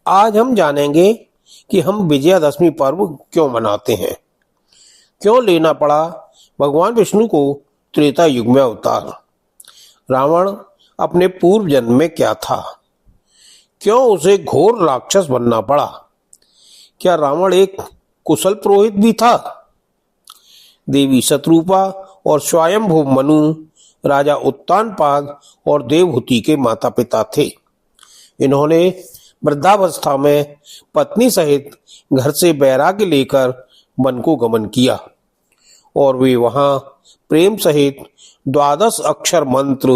आज हम जानेंगे कि हम विजयादशमी पर्व क्यों मनाते हैं, क्यों लेना पड़ा भगवान विष्णु को त्रेता युग में अवतार, रावण अपने पूर्व जन्म में क्या था, क्यों उसे घोर राक्षस बनना पड़ा, क्या रावण एक कुशल पुरोहित भी था। देवी शत्रुपा और स्वयंभू मनु राजा उत्तानपाद और देवहूति के माता पिता थे। इन्होंने वृद्धावस्था में पत्नी सहित घर से वैराग्य लेकर वन को गमन किया और वे वहां प्रेम सहित 12 अक्षर मंत्र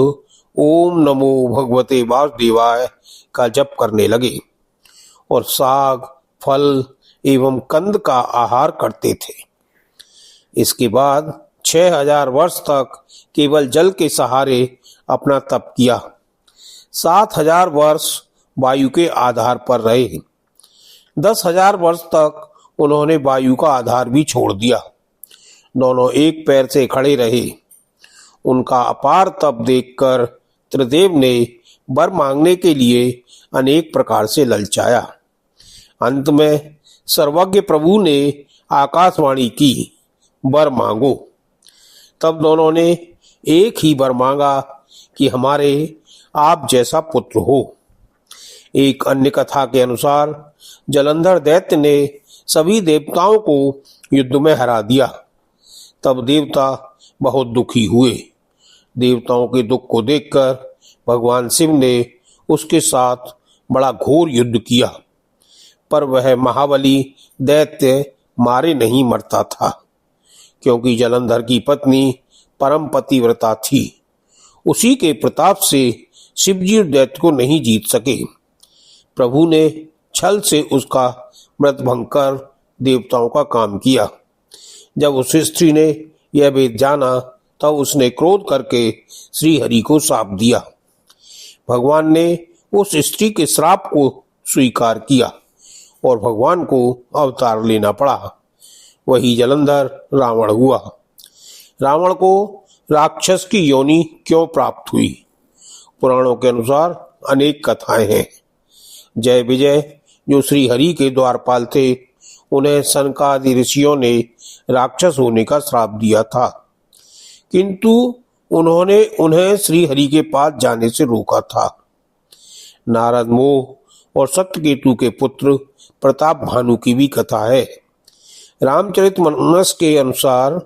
ओम नमो भगवते वासुदेवाय का जप करने लगे और साग फल एवं कंद का आहार करते थे। इसके बाद 6000 वर्ष तक केवल जल के सहारे अपना तप किया। 7000 वर्ष वायु के आधार पर रहे। 10,000 वर्ष तक उन्होंने वायु का आधार भी छोड़ दिया। दोनों एक पैर से खड़े रहे। उनका अपार तप देखकर त्रिदेव ने वर मांगने के लिए अनेक प्रकार से ललचाया। अंत में सर्वज्ञ प्रभु ने आकाशवाणी की, वर मांगो। तब दोनों ने एक ही वर मांगा कि हमारे आप जैसा पुत्र हो। एक अन्य कथा के अनुसार जलंधर दैत्य ने सभी देवताओं को युद्ध में हरा दिया। तब देवता बहुत दुखी हुए। देवताओं के दुख को देखकर भगवान शिव ने उसके साथ बड़ा घोर युद्ध किया, पर वह महाबली दैत्य मारे नहीं मरता था, क्योंकि जलंधर की पत्नी परम पतिव्रता थी। उसी के प्रताप से शिवजी दैत्य को नहीं जीत सके। प्रभु ने छल से उसका व्रत भंग कर देवताओं का काम किया। जब उस स्त्री ने यह भेद जाना तब उसने क्रोध करके श्री हरि को श्राप दिया। भगवान ने उस स्त्री के श्राप को स्वीकार किया और भगवान को अवतार लेना पड़ा। वही जलंधर रावण हुआ। रावण को राक्षस की योनि क्यों प्राप्त हुई? पुराणों के अनुसार अनेक कथाएं हैं। जय विजय जो श्री हरि के द्वारपाल थे, उन्हें सनकादि ऋषियों ने राक्षस होने का श्राप दिया था, किंतु उन्होंने उन्हें श्री हरि के पास जाने से रोका था। नारद मोह और सत्यकेतु के पुत्र प्रताप भानु की भी कथा है। रामचरितमानस के अनुसार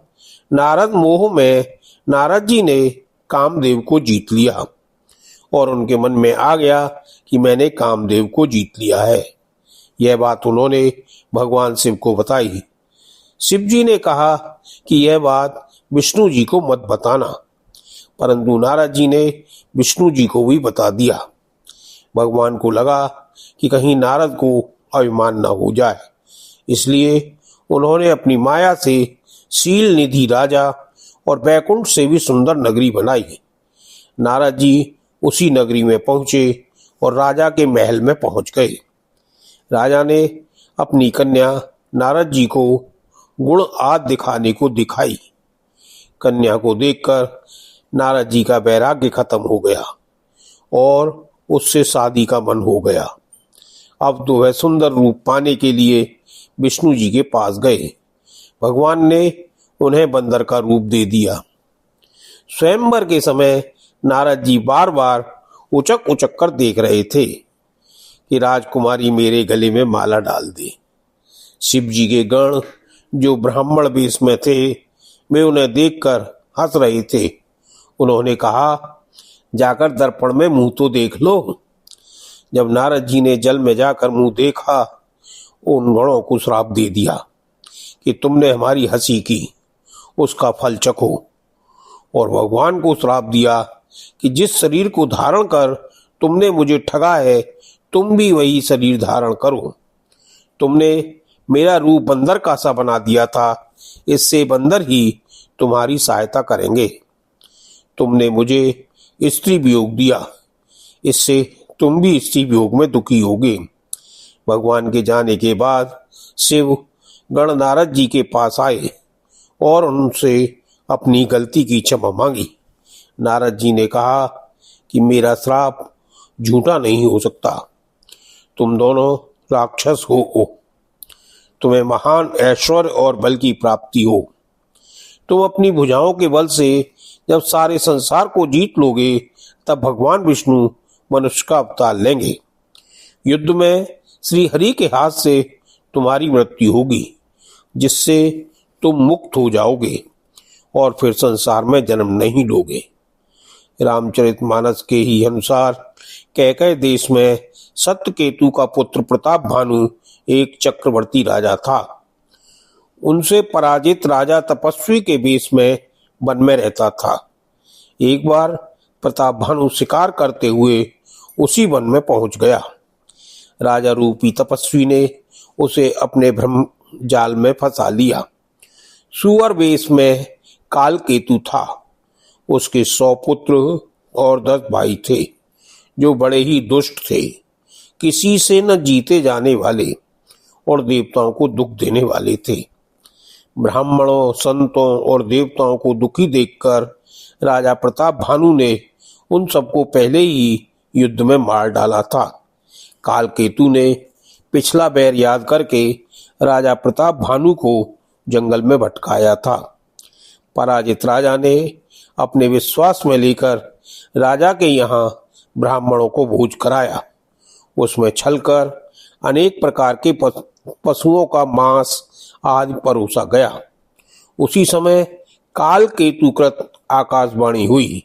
नारद मोह में नारद जी ने कामदेव को जीत लिया और उनके मन में आ गया कि मैंने कामदेव को जीत लिया है। यह बात उन्होंने भगवान शिव को बताई। शिव जी ने कहा कि यह बात विष्णु जी को मत बताना, परंतु नारद जी ने विष्णु जी को भी बता दिया। भगवान को लगा कि कहीं नारद को अभिमान न हो जाए, इसलिए उन्होंने अपनी माया से शील निधि राजा और बैकुंठ से भी सुंदर नगरी बनाई। नारद जी उसी नगरी में पहुंचे और राजा के महल में पहुंच गए। राजा ने अपनी कन्या नारद जी को गुण आदि दिखाने को दिखाई। कन्या को देखकर नारद जी का वैराग्य खत्म हो गया और उससे शादी का मन हो गया। अब तो वह सुंदर रूप पाने के लिए विष्णु जी के पास गए। भगवान ने उन्हें बंदर का रूप दे दिया। स्वयंवर के समय नारद जी बार बार उचक उचक कर देख रहे थे कि राजकुमारी मेरे गले में माला डाल दे। शिव जी के गण जो ब्राह्मण वेश में थे, वे उन्हें देखकर हंस रहे थे। उन्होंने कहा, जाकर दर्पण में मुंह तो देख लो। जब नारद जी ने जल में जाकर मुंह देखा, उन गणों को श्राप दे दिया कि तुमने हमारी हंसी की, उसका फल चखो। और भगवान को श्राप दिया कि जिस शरीर को धारण कर तुमने मुझे ठगा है, तुम भी वही शरीर धारण करो। तुमने मेरा रूप बंदर का सा बना दिया था, इससे बंदर ही तुम्हारी सहायता करेंगे। तुमने मुझे स्त्री वियोग दिया, इससे तुम भी स्त्री वियोग में दुखी होगे। भगवान के जाने के बाद शिव गण नारद जी के पास आए और उनसे अपनी गलती की क्षमा मांगी। नारद जी ने कहा कि मेरा श्राप झूठा नहीं हो सकता। तुम दोनों राक्षस हो। तुम्हें महान ऐश्वर्य और बल की प्राप्ति हो। तुम अपनी भुजाओं के बल से जब सारे संसार को जीत लोगे, तब भगवान विष्णु मनुष्य का अवतार लेंगे। युद्ध में श्री हरि के हाथ से तुम्हारी मृत्यु होगी, जिससे तुम मुक्त हो जाओगे और फिर संसार में जन्म नहीं लोगे। रामचरितमानस के ही अनुसार कैकय देश में सत्यकेतु का पुत्र प्रताप भानु एक चक्रवर्ती राजा था। उनसे पराजित राजा तपस्वी के वेश में वन में रहता था। एक बार प्रताप भानु शिकार करते हुए उसी वन में पहुंच गया। राजा रूपी तपस्वी ने उसे अपने भ्रम जाल में फंसा लिया। सुअर वेश में काल केतु था। उसके 100 पुत्र और 10 भाई थे, जो बड़े ही दुष्ट थे, किसी से न जीते जाने वाले और देवताओं को दुख देने वाले थे। ब्राह्मणों, संतों और देवताओं को दुखी देखकर राजा प्रताप भानु ने उन सबको पहले ही युद्ध में मार डाला था। काल केतु ने पिछला बैर याद करके राजा प्रताप भानु को जंगल में भटकाया था। पराजित राजा ने अपने विश्वास में लेकर राजा के यहाँ ब्राह्मणों को भोज कराया। उसमें छलकर अनेक प्रकार के पशुओं का मांस आदि परोसा गया। उसी समय काल केतुकृत आकाशवाणी हुई,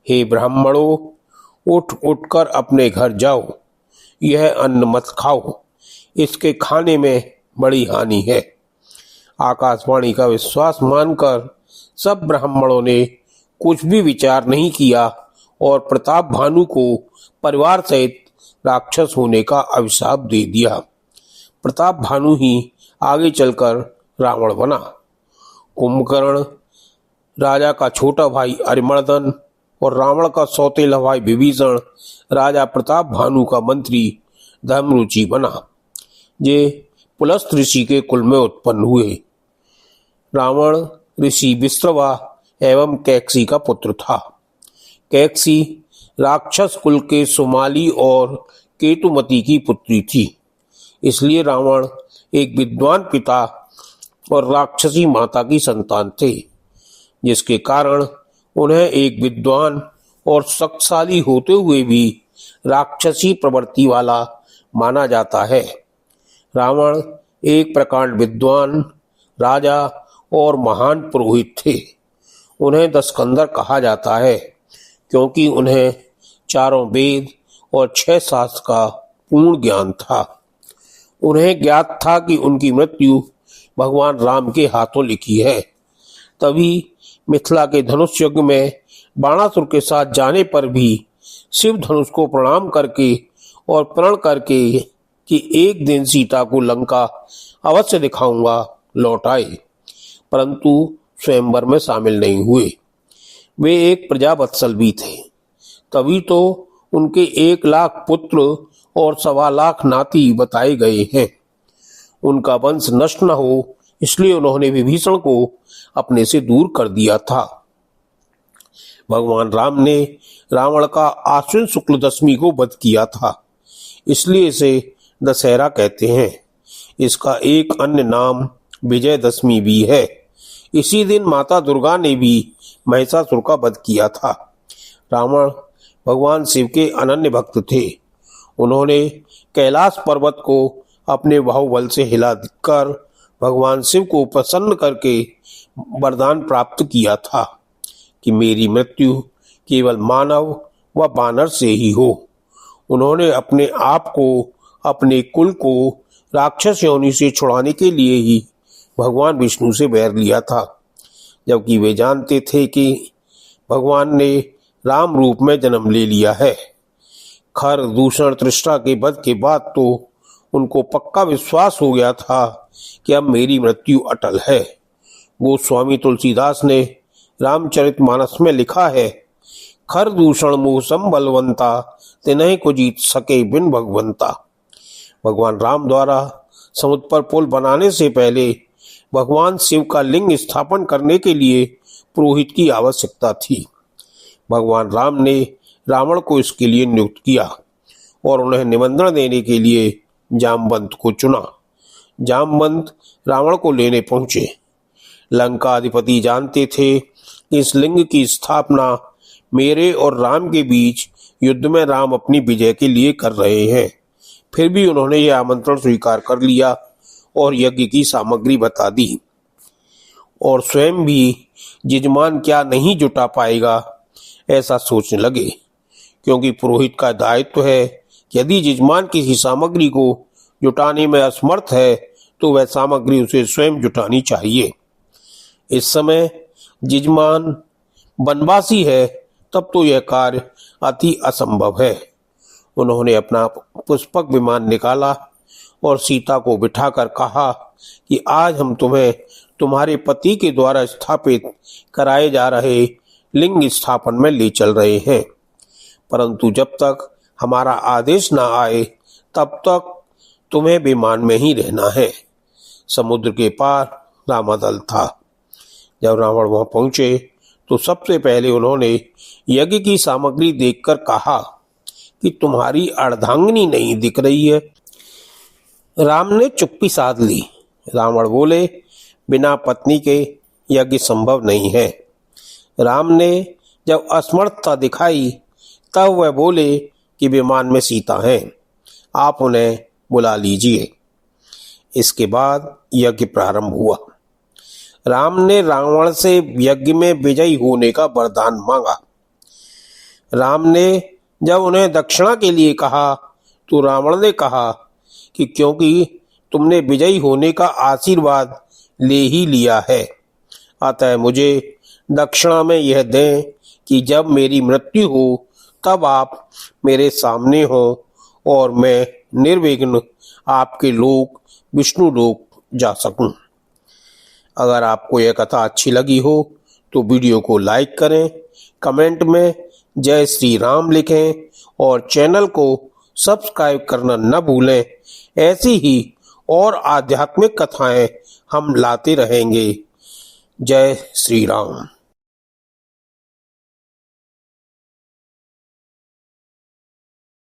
हे ब्राह्मणों, उठ उठकर अपने घर जाओ। यह अन्न मत खाओ, इसके खाने में बड़ी हानि है। आकाशवाणी का विश्वास मानकर सब ब्राह्मणों ने कुछ भी विचार नहीं किया और प्रताप भानु को परिवार सहित राक्षस होने का अभिशाप दे दिया। प्रताप भानु ही आगे चलकर रावण बना। कुंभकर्ण, राजा का छोटा भाई अरिमर्दन और रावण का सौतेला भाई विभीषण राजा प्रताप भानु का मंत्री धर्मरुचि बना। ये पुलस्त ऋषि के कुल में उत्पन्न हुए। रावण ऋषि विश्रवा एवं कैकसी का पुत्र था। कैकसी राक्षस कुल के सुमाली और केतुमती की पुत्री थी। इसलिए रावण एक विद्वान पिता और राक्षसी माता की संतान थे, जिसके कारण उन्हें एक विद्वान और शक्तिशाली होते हुए भी राक्षसी प्रवृत्ति वाला माना जाता है। रावण एक प्रकांड विद्वान, राजा और महान पुरोहित थे। उन्हें दशकंदर कहा जाता है, क्योंकि उन्हें 4 वेद और 6 शास्त्र का पूर्ण ज्ञान था। उन्हें ज्ञात था कि उनकी मृत्यु भगवान राम के हाथों लिखी है। तभी मिथिला के धनुष युग में बाणासुर के साथ जाने पर भी शिव धनुष को प्रणाम करके और प्रण करके कि एक दिन सीता को लंका अवश्य दिखाऊंगा लौट आए, परंतु स्वयंवर में शामिल नहीं हुए। वे एक प्रजावत्सल भी थे। तभी तो उनके 1 लाख पुत्र और 1.25 लाख नाती बताए गए हैं। उनका वंश नष्ट न हो, इसलिए उन्होंने विभीषण को अपने से दूर कर दिया था। भगवान राम ने रावण का आश्विन शुक्ल दशमी को वध किया था, इसलिए इसे दशहरा कहते हैं। इसका एक अन्य नाम विजयदशमी भी है। इसी दिन माता दुर्गा ने भी महिषासुर का वध किया था। रावण भगवान शिव के अनन्य भक्त थे। उन्होंने कैलाश पर्वत को अपने बाहुबल से हिलाकर भगवान शिव को प्रसन्न करके वरदान प्राप्त किया था कि मेरी मृत्यु केवल मानव व बानर से ही हो। उन्होंने अपने आप को, अपने कुल को राक्षस योनि से छुड़ाने के लिए ही भगवान विष्णु से बैर लिया था, जबकि वे जानते थे कि भगवान ने राम रूप में जन्म ले लिया है। खर, दूषण, तृष्णा के वध के बाद तो उनको पक्का विश्वास हो गया था कि अब मेरी मृत्यु अटल है। गोस्वामी तुलसीदास ने रामचरितमानस में लिखा है, खर दूषण मोह संबलवंता, तिन्हीं को जीत सके बिन भगवंता। भगवान राम द्वारा समुद्र पर पुल बनाने से पहले भगवान शिव का लिंग स्थापन करने के लिए पुरोहित की आवश्यकता थी। भगवान राम ने रावण को इसके लिए नियुक्त किया और उन्हें निमंत्रण देने के लिए जामवंत को चुना। जामवंत रावण को लेने पहुंचे। लंका अधिपति जानते थे कि इस लिंग की स्थापना मेरे और राम के बीच युद्ध में राम अपनी विजय के लिए कर रहे हैं। फिर भी उन्होंने यह आमंत्रण स्वीकार कर लिया और यज्ञ की सामग्री बता दी, और स्वयं भी यजमान क्या नहीं जुटा पाएगा ऐसा सोचने लगे, क्योंकि पुरोहित का दायित्व है कि यदि यजमान किसी सामग्री को जुटाने में असमर्थ है तो वह सामग्री उसे स्वयं जुटानी चाहिए। इस समय यजमान वनवासी है, तब तो यह कार्य अति असंभव है। उन्होंने अपना पुष्पक विमान निकाला और सीता को बिठाकर कहा कि आज हम तुम्हें तुम्हारे पति के द्वारा स्थापित कराए जा रहे लिंग स्थापन में ले चल रहे हैं, परंतु जब तक हमारा आदेश न आए तब तक तुम्हें विमान में ही रहना है। समुद्र के पार रामादल था। जब रावण वहां पहुंचे तो सबसे पहले उन्होंने यज्ञ की सामग्री देखकर कहा कि तुम्हारी अर्धांगिनी नहीं दिख रही है। राम ने चुप्पी साध ली। रावण बोले, बिना पत्नी के यज्ञ संभव नहीं है। राम ने जब असमर्थता दिखाई तब वह बोले कि विमान में सीता है, आप उन्हें बुला लीजिए। इसके बाद यज्ञ प्रारंभ हुआ। राम ने रावण से यज्ञ में विजयी होने का वरदान मांगा। राम ने जब उन्हें दक्षिणा के लिए कहा तो रावण ने कहा कि क्योंकि तुमने विजयी होने का आशीर्वाद ले ही लिया है, अतः मुझे दक्षिणा में यह दें कि जब मेरी मृत्यु हो तब आप मेरे सामने हो और मैं निर्विघ्न आपके लोक विष्णु लोक जा सकूं। अगर आपको यह कथा अच्छी लगी हो तो वीडियो को लाइक करें, कमेंट में जय श्री राम लिखें और चैनल को सब्सक्राइब करना न भूलें। ऐसी ही और आध्यात्मिक कथाएं हम लाते रहेंगे। जय श्री राम।